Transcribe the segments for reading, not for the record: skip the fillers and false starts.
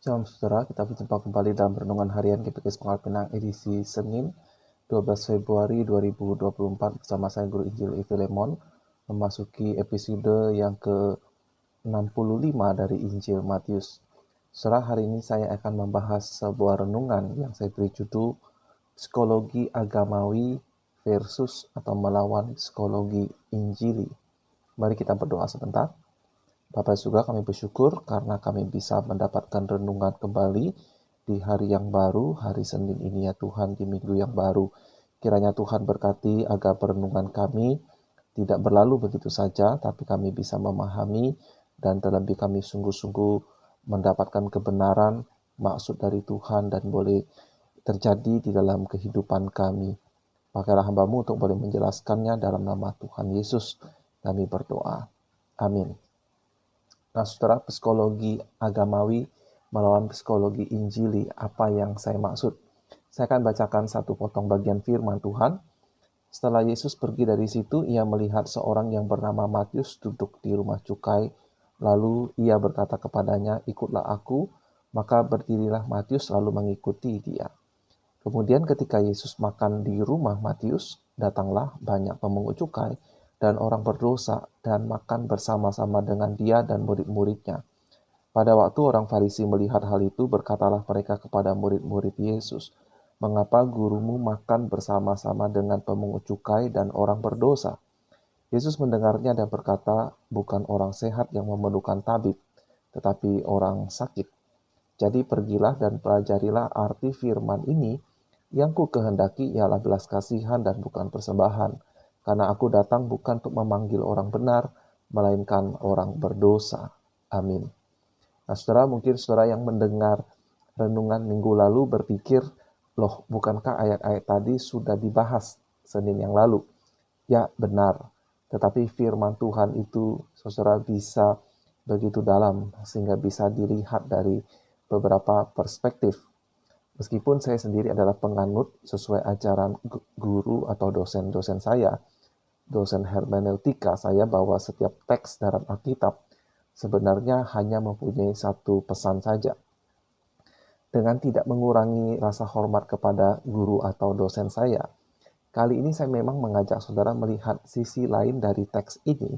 Shalom saudara, kita berjumpa kembali dalam Renungan Harian GPK Pangkal Pinang edisi Senin 12 Februari 2024 bersama saya Guru Injil Ivi Lemon memasuki episode yang ke-65 dari Injil Matius. Saudara, hari ini saya akan membahas sebuah renungan yang saya beri judul Psikologi Agamawi versus atau melawan Psikologi Injili. Mari kita berdoa sebentar. Bapak surga, kami bersyukur karena kami bisa mendapatkan renungan kembali di hari yang baru, hari Senin ini ya Tuhan, di minggu yang baru. Kiranya Tuhan berkati agar renungan kami tidak berlalu begitu saja, tapi kami bisa memahami dan terlebih kami sungguh-sungguh mendapatkan kebenaran, maksud dari Tuhan dan boleh terjadi di dalam kehidupan kami. Pakailah hamba-Mu untuk boleh menjelaskannya dalam nama Tuhan Yesus. Kami berdoa. Amin. Nah, saudara, psikologi agamawi melawan psikologi injili, apa yang saya maksud? Saya akan bacakan satu potong bagian firman Tuhan. Setelah Yesus pergi dari situ, ia melihat seorang yang bernama Matius duduk di rumah cukai. Lalu ia berkata kepadanya, "Ikutlah aku." Maka berdirilah Matius lalu mengikuti dia. Kemudian ketika Yesus makan di rumah Matius, datanglah banyak pemungut cukai dan orang berdosa dan makan bersama-sama dengan dia dan murid-muridnya. Pada waktu orang Farisi melihat hal itu, berkatalah mereka kepada murid-murid Yesus, "Mengapa gurumu makan bersama-sama dengan pemungut cukai dan orang berdosa?" Yesus mendengarnya dan berkata, "Bukan orang sehat yang memerlukan tabib, tetapi orang sakit. Jadi pergilah dan pelajarilah arti firman ini, yang ku kehendaki ialah belas kasihan dan bukan persembahan, karena aku datang bukan untuk memanggil orang benar, melainkan orang berdosa." Amin. Nah, saudara, mungkin saudara yang mendengar renungan minggu lalu berpikir, loh, bukankah ayat-ayat tadi sudah dibahas Senin yang lalu? Ya, benar. Tetapi firman Tuhan itu, saudara, bisa begitu dalam, sehingga bisa dilihat dari beberapa perspektif. Meskipun saya sendiri adalah penganut sesuai ajaran guru atau dosen-dosen saya, dosen hermeneutika saya, bahwa setiap teks dalam Alkitab sebenarnya hanya mempunyai satu pesan saja. Dengan tidak mengurangi rasa hormat kepada guru atau dosen saya, kali ini saya memang mengajak saudara melihat sisi lain dari teks ini,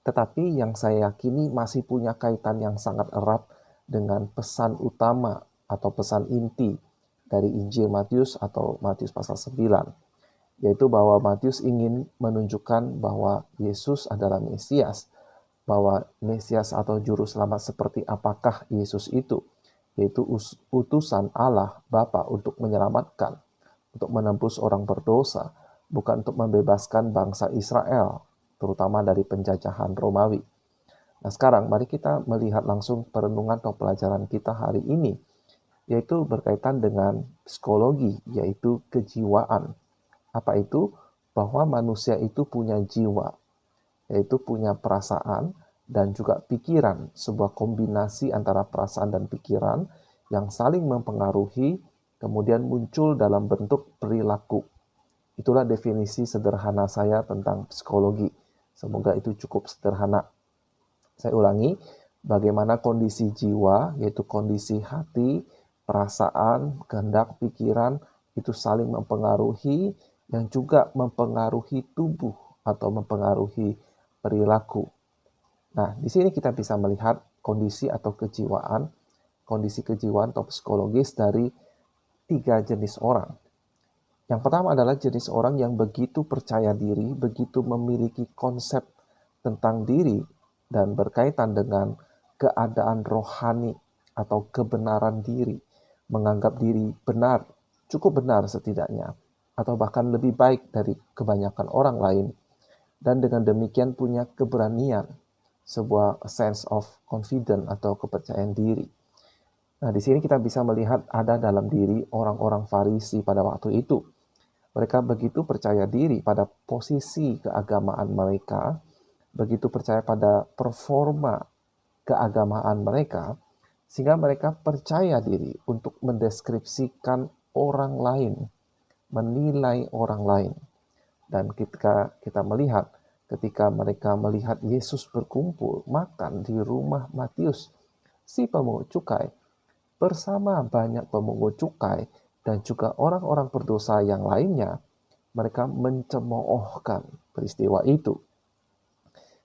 tetapi yang saya yakini masih punya kaitan yang sangat erat dengan pesan utama atau pesan inti dari Injil Matius atau Matius pasal 9, yaitu bahwa Matius ingin menunjukkan bahwa Yesus adalah Mesias, bahwa Mesias atau Juru Selamat seperti apakah Yesus itu, yaitu utusan Allah Bapa untuk menyelamatkan, untuk menembus orang berdosa, bukan untuk membebaskan bangsa Israel, terutama dari penjajahan Romawi. Nah, sekarang mari kita melihat langsung perenungan atau pelajaran kita hari ini, yaitu berkaitan dengan psikologi, yaitu kejiwaan. Apa itu? Bahwa manusia itu punya jiwa, yaitu punya perasaan dan juga pikiran, sebuah kombinasi antara perasaan dan pikiran yang saling mempengaruhi, kemudian muncul dalam bentuk perilaku. Itulah definisi sederhana saya tentang psikologi. Semoga itu cukup sederhana. Saya ulangi, bagaimana kondisi jiwa, yaitu kondisi hati, perasaan, kehendak, pikiran, itu saling mempengaruhi, yang juga mempengaruhi tubuh atau mempengaruhi perilaku. Nah, di sini kita bisa melihat kondisi atau kondisi kejiwaan atau psikologis dari 3 jenis orang. Yang pertama adalah jenis orang yang begitu percaya diri, begitu memiliki konsep tentang diri dan berkaitan dengan keadaan rohani atau kebenaran diri, menganggap diri benar, cukup benar setidaknya, atau bahkan lebih baik dari kebanyakan orang lain, dan dengan demikian punya keberanian, sebuah sense of confidence atau kepercayaan diri. Nah, di sini kita bisa melihat ada dalam diri orang-orang Farisi pada waktu itu. Mereka begitu percaya diri pada posisi keagamaan mereka, begitu percaya pada performa keagamaan mereka, sehingga mereka percaya diri untuk mendeskripsikan orang lain, menilai orang lain. Dan ketika kita melihat, ketika mereka melihat Yesus berkumpul, makan di rumah Matius, si pemungut cukai, bersama banyak pemungut cukai dan juga orang-orang berdosa yang lainnya, mereka mencemoohkan peristiwa itu.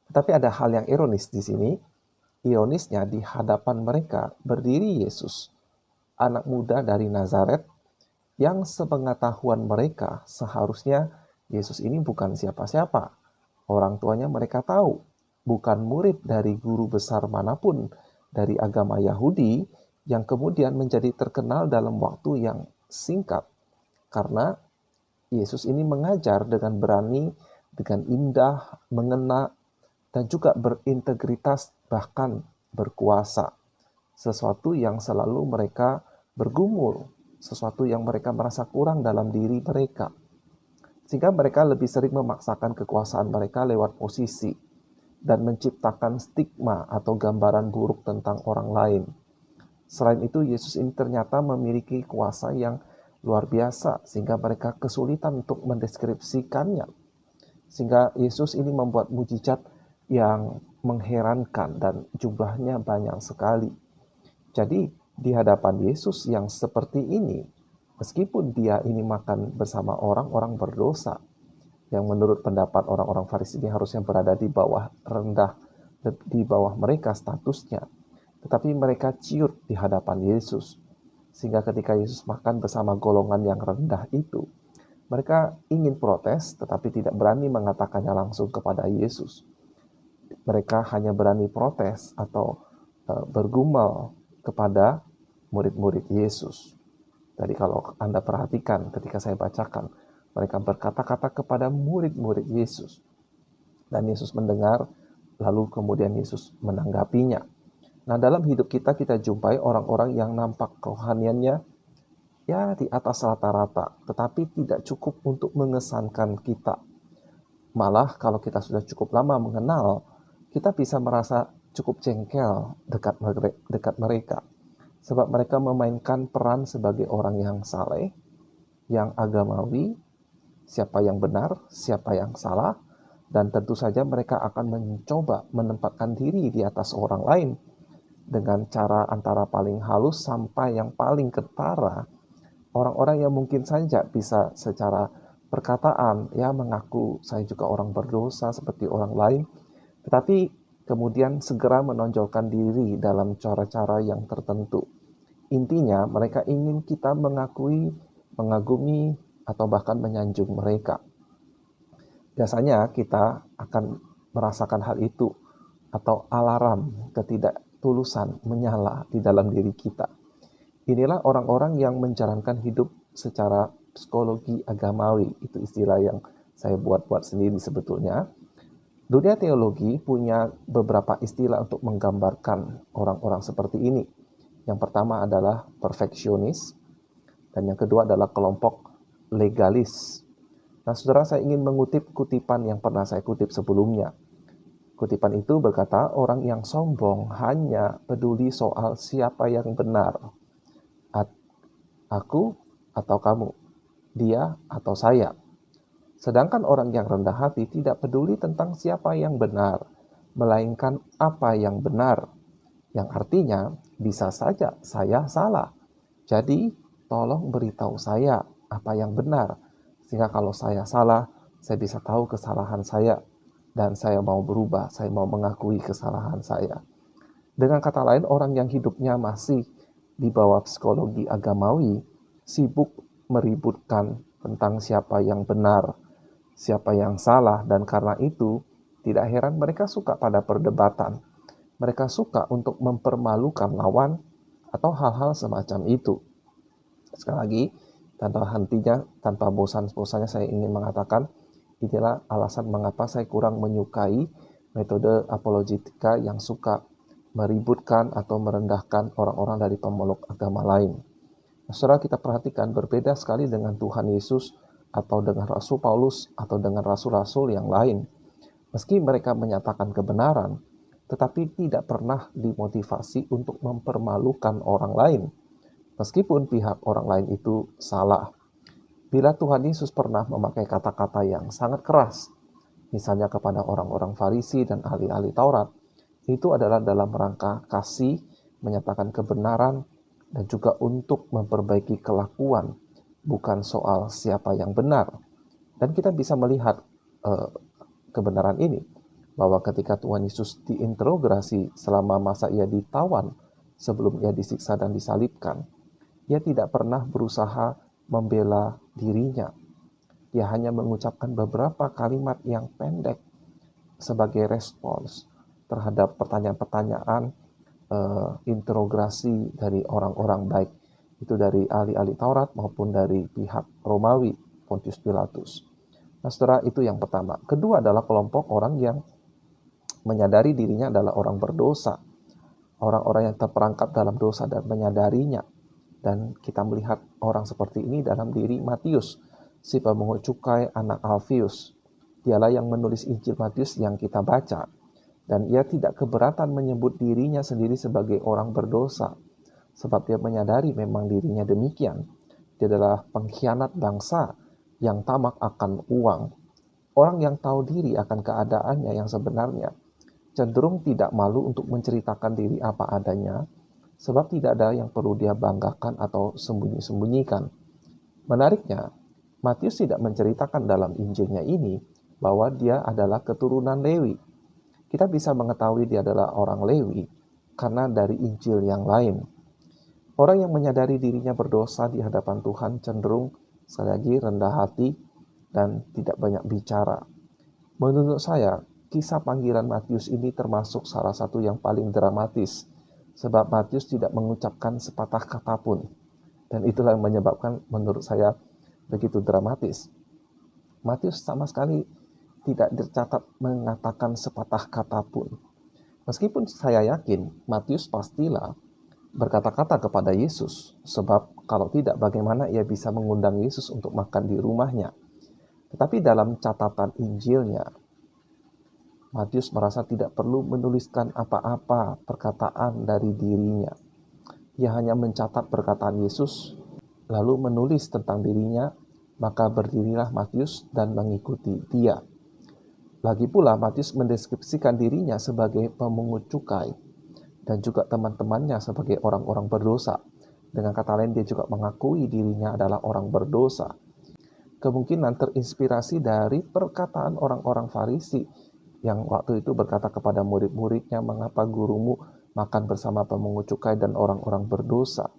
Tetapi ada hal yang ironis di sini. Ironisnya, di hadapan mereka berdiri Yesus, anak muda dari Nazaret, yang sepengetahuan mereka seharusnya Yesus ini bukan siapa-siapa. Orang tuanya mereka tahu, bukan murid dari guru besar manapun dari agama Yahudi yang kemudian menjadi terkenal dalam waktu yang singkat. Karena Yesus ini mengajar dengan berani, dengan indah, mengena, dan juga berintegritas, bahkan berkuasa. Sesuatu yang selalu mereka bergumul, sesuatu yang mereka merasa kurang dalam diri mereka. Sehingga mereka lebih sering memaksakan kekuasaan mereka lewat posisi dan menciptakan stigma atau gambaran buruk tentang orang lain. Selain itu, Yesus ini ternyata memiliki kuasa yang luar biasa sehingga mereka kesulitan untuk mendeskripsikannya. Sehingga Yesus ini membuat mujizat yang mengherankan dan jumlahnya banyak sekali. Jadi di hadapan Yesus yang seperti ini, meskipun dia ini makan bersama orang-orang berdosa, yang menurut pendapat orang-orang Farisi ini harusnya berada di bawah rendah, di bawah mereka statusnya, tetapi mereka ciut di hadapan Yesus. Sehingga ketika Yesus makan bersama golongan yang rendah itu, mereka ingin protes tetapi tidak berani mengatakannya langsung kepada Yesus. Mereka hanya berani protes atau bergumul kepada murid-murid Yesus. Tadi kalau Anda perhatikan ketika saya bacakan, mereka berkata-kata kepada murid-murid Yesus. Dan Yesus mendengar, lalu kemudian Yesus menanggapinya. Nah, dalam hidup kita jumpai orang-orang yang nampak kerohaniannya ya di atas rata-rata, tetapi tidak cukup untuk mengesankan kita. Malah kalau kita sudah cukup lama mengenal, kita bisa merasa cukup jengkel dekat mereka. Sebab mereka memainkan peran sebagai orang yang saleh, yang agamawi, siapa yang benar, siapa yang salah, dan tentu saja mereka akan mencoba menempatkan diri di atas orang lain dengan cara antara paling halus sampai yang paling ketara. Orang-orang yang mungkin saja bisa secara perkataan ya mengaku saya juga orang berdosa seperti orang lain, tetapi kemudian segera menonjolkan diri dalam cara-cara yang tertentu. Intinya mereka ingin kita mengakui, mengagumi, atau bahkan menyanjung mereka. Biasanya kita akan merasakan hal itu atau alarm ketidaktulusan menyala di dalam diri kita. Inilah orang-orang yang menjalankan hidup secara psikologi agamawi. Itu istilah yang saya buat-buat sendiri sebetulnya. Dunia teologi punya beberapa istilah untuk menggambarkan orang-orang seperti ini. Yang pertama adalah perfeksionis, dan yang kedua adalah kelompok legalis. Nah, saudara, saya ingin mengutip kutipan yang pernah saya kutip sebelumnya. Kutipan itu berkata, orang yang sombong hanya peduli soal siapa yang benar. Aku atau kamu, dia atau saya. Sedangkan orang yang rendah hati tidak peduli tentang siapa yang benar, melainkan apa yang benar. Yang artinya, bisa saja saya salah. Jadi, tolong beritahu saya apa yang benar. Sehingga kalau saya salah, saya bisa tahu kesalahan saya. Dan saya mau berubah, saya mau mengakui kesalahan saya. Dengan kata lain, orang yang hidupnya masih di bawah psikologi agamawi, sibuk meributkan tentang siapa yang benar, siapa yang salah, dan karena itu tidak heran mereka suka pada perdebatan. Mereka suka untuk mempermalukan lawan atau hal-hal semacam itu. Sekali lagi, tanpa hentinya, tanpa bosan-bosannya saya ingin mengatakan, inilah alasan mengapa saya kurang menyukai metode apologetika yang suka meributkan atau merendahkan orang-orang dari pemeluk agama lain. Saudara, kita perhatikan berbeda sekali dengan Tuhan Yesus atau dengan Rasul Paulus atau dengan rasul-rasul yang lain. Meski mereka menyatakan kebenaran, tetapi tidak pernah dimotivasi untuk mempermalukan orang lain, meskipun pihak orang lain itu salah. Bila Tuhan Yesus pernah memakai kata-kata yang sangat keras, misalnya kepada orang-orang Farisi dan ahli-ahli Taurat, itu adalah dalam rangka kasih, menyatakan kebenaran, dan juga untuk memperbaiki kelakuan, bukan soal siapa yang benar. Dan kita bisa melihat kebenaran ini, bahwa ketika Tuhan Yesus diinterogasi selama masa ia ditawan sebelum ia disiksa dan disalibkan, ia tidak pernah berusaha membela dirinya. Dia hanya mengucapkan beberapa kalimat yang pendek sebagai respons terhadap pertanyaan-pertanyaan interogasi dari orang-orang, baik itu dari ahli-ahli Taurat maupun dari pihak Romawi, Pontius Pilatus. Nah, saudara, itu yang pertama. Kedua adalah kelompok orang yang menyadari dirinya adalah orang berdosa. Orang-orang yang terperangkap dalam dosa dan menyadarinya. Dan kita melihat orang seperti ini dalam diri Matius, si pemungut cukai anak Alfius. Dialah yang menulis Injil Matius yang kita baca. Dan ia tidak keberatan menyebut dirinya sendiri sebagai orang berdosa. Sebab dia menyadari memang dirinya demikian. Dia adalah pengkhianat bangsa yang tamak akan uang. Orang yang tahu diri akan keadaannya yang sebenarnya cenderung tidak malu untuk menceritakan diri apa adanya, sebab tidak ada yang perlu dia banggakan atau sembunyi-sembunyikan. Menariknya, Matius tidak menceritakan dalam Injilnya ini bahwa dia adalah keturunan Lewi. Kita bisa mengetahui dia adalah orang Lewi karena dari Injil yang lain. Orang yang menyadari dirinya berdosa di hadapan Tuhan cenderung, sekali lagi, rendah hati dan tidak banyak bicara. Menurut saya, kisah panggilan Matius ini termasuk salah satu yang paling dramatis, sebab Matius tidak mengucapkan sepatah kata pun. Dan itulah yang menyebabkan menurut saya begitu dramatis. Matius sama sekali tidak tercatat mengatakan sepatah kata pun. Meskipun saya yakin Matius pastilah berkata-kata kepada Yesus, sebab kalau tidak bagaimana ia bisa mengundang Yesus untuk makan di rumahnya. Tetapi dalam catatan Injilnya, Matius merasa tidak perlu menuliskan apa-apa perkataan dari dirinya. Ia hanya mencatat perkataan Yesus, lalu menulis tentang dirinya, maka berdirilah Matius dan mengikuti dia. Lagi pula Matius mendeskripsikan dirinya sebagai pemungut cukai dan juga teman-temannya sebagai orang-orang berdosa. Dengan kata lain, dia juga mengakui dirinya adalah orang berdosa. Kemungkinan terinspirasi dari perkataan orang-orang Farisi yang waktu itu berkata kepada murid-muridnya, "Mengapa gurumu makan bersama pemungut cukai dan orang-orang berdosa?"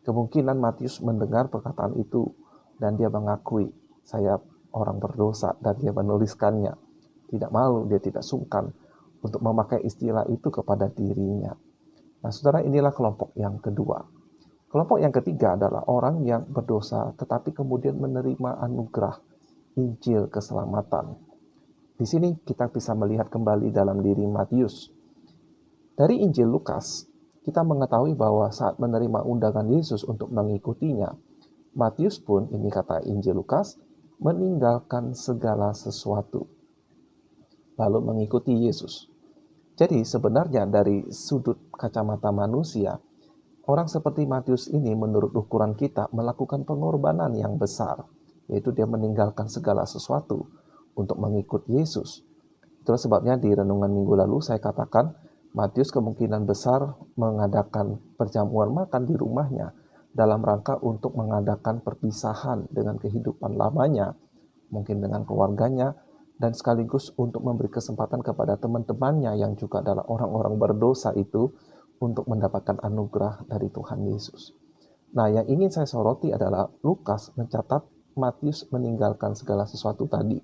Kemungkinan Matius mendengar perkataan itu dan dia mengakui, "Saya orang berdosa," dan dia menuliskannya. Tidak malu, dia tidak sungkan untuk memakai istilah itu kepada dirinya. Nah, saudara, inilah kelompok yang kedua. Kelompok yang ketiga adalah orang yang berdosa tetapi kemudian menerima anugerah Injil keselamatan. Di sini kita bisa melihat kembali dalam diri Matius. Dari Injil Lukas, kita mengetahui bahwa saat menerima undangan Yesus untuk mengikutinya, Matius pun, ini kata Injil Lukas, meninggalkan segala sesuatu, lalu mengikuti Yesus. Jadi sebenarnya dari sudut kacamata manusia, orang seperti Matius ini menurut ukuran kita melakukan pengorbanan yang besar, yaitu dia meninggalkan segala sesuatu untuk mengikut Yesus. Itulah sebabnya di renungan minggu lalu saya katakan Matius kemungkinan besar mengadakan perjamuan makan di rumahnya dalam rangka untuk mengadakan perpisahan dengan kehidupan lamanya, mungkin dengan keluarganya, dan sekaligus untuk memberi kesempatan kepada teman-temannya yang juga adalah orang-orang berdosa itu untuk mendapatkan anugerah dari Tuhan Yesus. Nah, yang ingin saya soroti adalah Lukas mencatat Matius meninggalkan segala sesuatu tadi.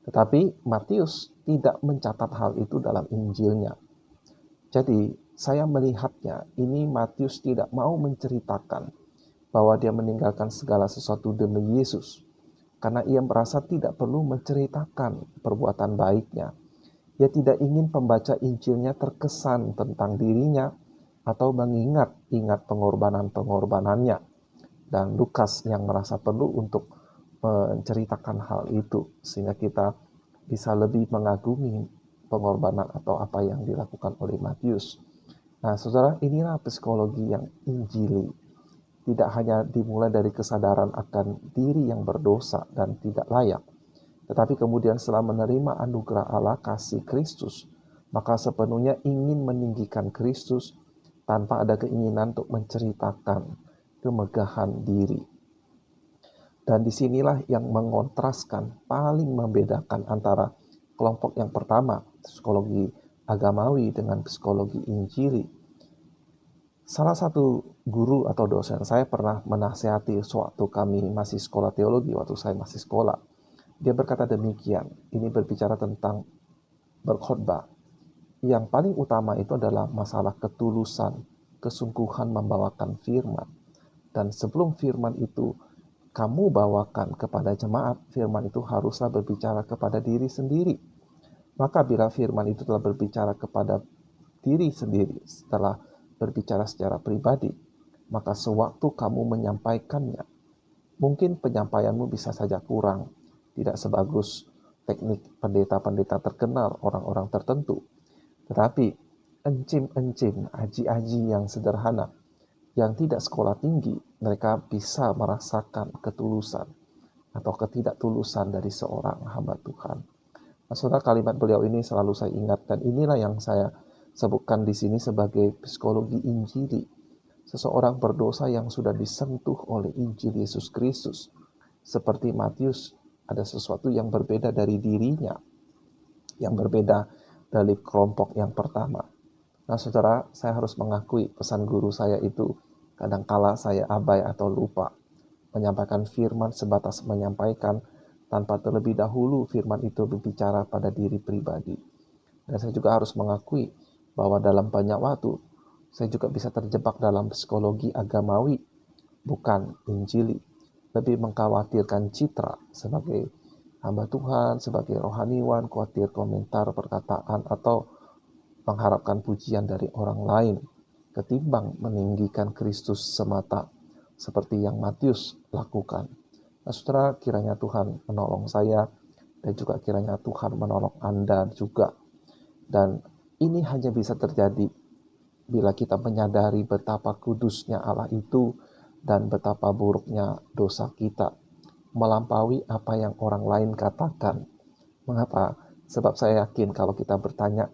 Tetapi Matius tidak mencatat hal itu dalam Injilnya. Jadi, saya melihatnya, ini Matius tidak mau menceritakan bahwa dia meninggalkan segala sesuatu demi Yesus. Karena ia merasa tidak perlu menceritakan perbuatan baiknya. Ia tidak ingin pembaca Injilnya terkesan tentang dirinya atau mengingat-ingat pengorbanan-pengorbanannya. Dan Lukas yang merasa perlu untuk menceritakan hal itu, sehingga kita bisa lebih mengagumi pengorbanan atau apa yang dilakukan oleh Matius. Nah, saudara, inilah psikologi yang Injili. Tidak hanya dimulai dari kesadaran akan diri yang berdosa dan tidak layak, tetapi kemudian setelah menerima anugerah Allah kasih Kristus, maka sepenuhnya ingin meninggikan Kristus tanpa ada keinginan untuk menceritakan kemegahan diri. Dan disinilah yang mengontraskan, paling membedakan antara kelompok yang pertama, psikologi agamawi dengan psikologi injili. Salah satu guru atau dosen saya pernah menasihati sewaktu kami masih sekolah teologi, waktu saya masih sekolah. Dia berkata demikian, ini berbicara tentang berkhotbah. Yang paling utama itu adalah masalah ketulusan, kesungguhan membawakan firman. Dan sebelum firman itu kamu bawakan kepada jemaat, firman itu haruslah berbicara kepada diri sendiri. Maka bila firman itu telah berbicara kepada diri sendiri setelah berbicara secara pribadi, maka sewaktu kamu menyampaikannya, mungkin penyampaianmu bisa saja kurang, tidak sebagus teknik pendeta-pendeta terkenal, orang-orang tertentu. Tetapi encim-encim, aji-aji yang sederhana, yang tidak sekolah tinggi, mereka bisa merasakan ketulusan atau ketidaktulusan dari seorang hamba Tuhan. Nah, saudara, kalimat beliau ini selalu saya ingat, dan inilah yang saya sebutkan di sini sebagai psikologi Injili. Seseorang berdosa yang sudah disentuh oleh Injil Yesus Kristus. Seperti Matius, ada sesuatu yang berbeda dari dirinya, yang berbeda dari kelompok yang pertama. Nah, saudara, saya harus mengakui pesan guru saya itu kadangkala saya abai atau lupa menyampaikan firman sebatas menyampaikan tanpa terlebih dahulu firman itu berbicara pada diri pribadi. Dan saya juga harus mengakui bahwa dalam banyak waktu saya juga bisa terjebak dalam psikologi agamawi, bukan injili. Lebih mengkhawatirkan citra sebagai hamba Tuhan, sebagai rohaniwan, khawatir komentar, perkataan, atau mengharapkan pujian dari orang lain, ketimbang meninggikan Kristus semata, seperti yang Matius lakukan. Nah, saudara, kiranya Tuhan menolong saya, dan juga kiranya Tuhan menolong Anda juga. Dan ini hanya bisa terjadi bila kita menyadari betapa kudusnya Allah itu, dan betapa buruknya dosa kita, melampaui apa yang orang lain katakan. Mengapa? Sebab saya yakin kalau kita bertanya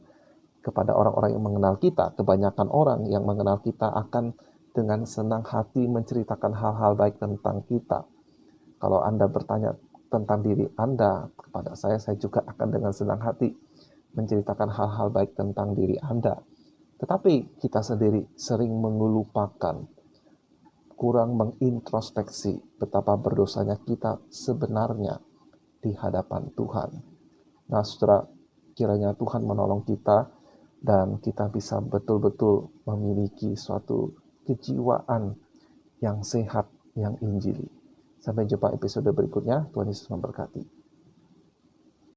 kepada orang-orang yang mengenal kita, kebanyakan orang yang mengenal kita akan dengan senang hati menceritakan hal-hal baik tentang kita. Kalau Anda bertanya tentang diri Anda kepada saya juga akan dengan senang hati menceritakan hal-hal baik tentang diri Anda. Tetapi kita sendiri sering mengelupakan, kurang mengintrospeksi betapa berdosanya kita sebenarnya di hadapan Tuhan. Nah, saudara, kiranya Tuhan menolong kita dan kita bisa betul-betul memiliki suatu kejiwaan yang sehat, yang injili. Sampai jumpa episode berikutnya. Tuhan Yesus memberkati.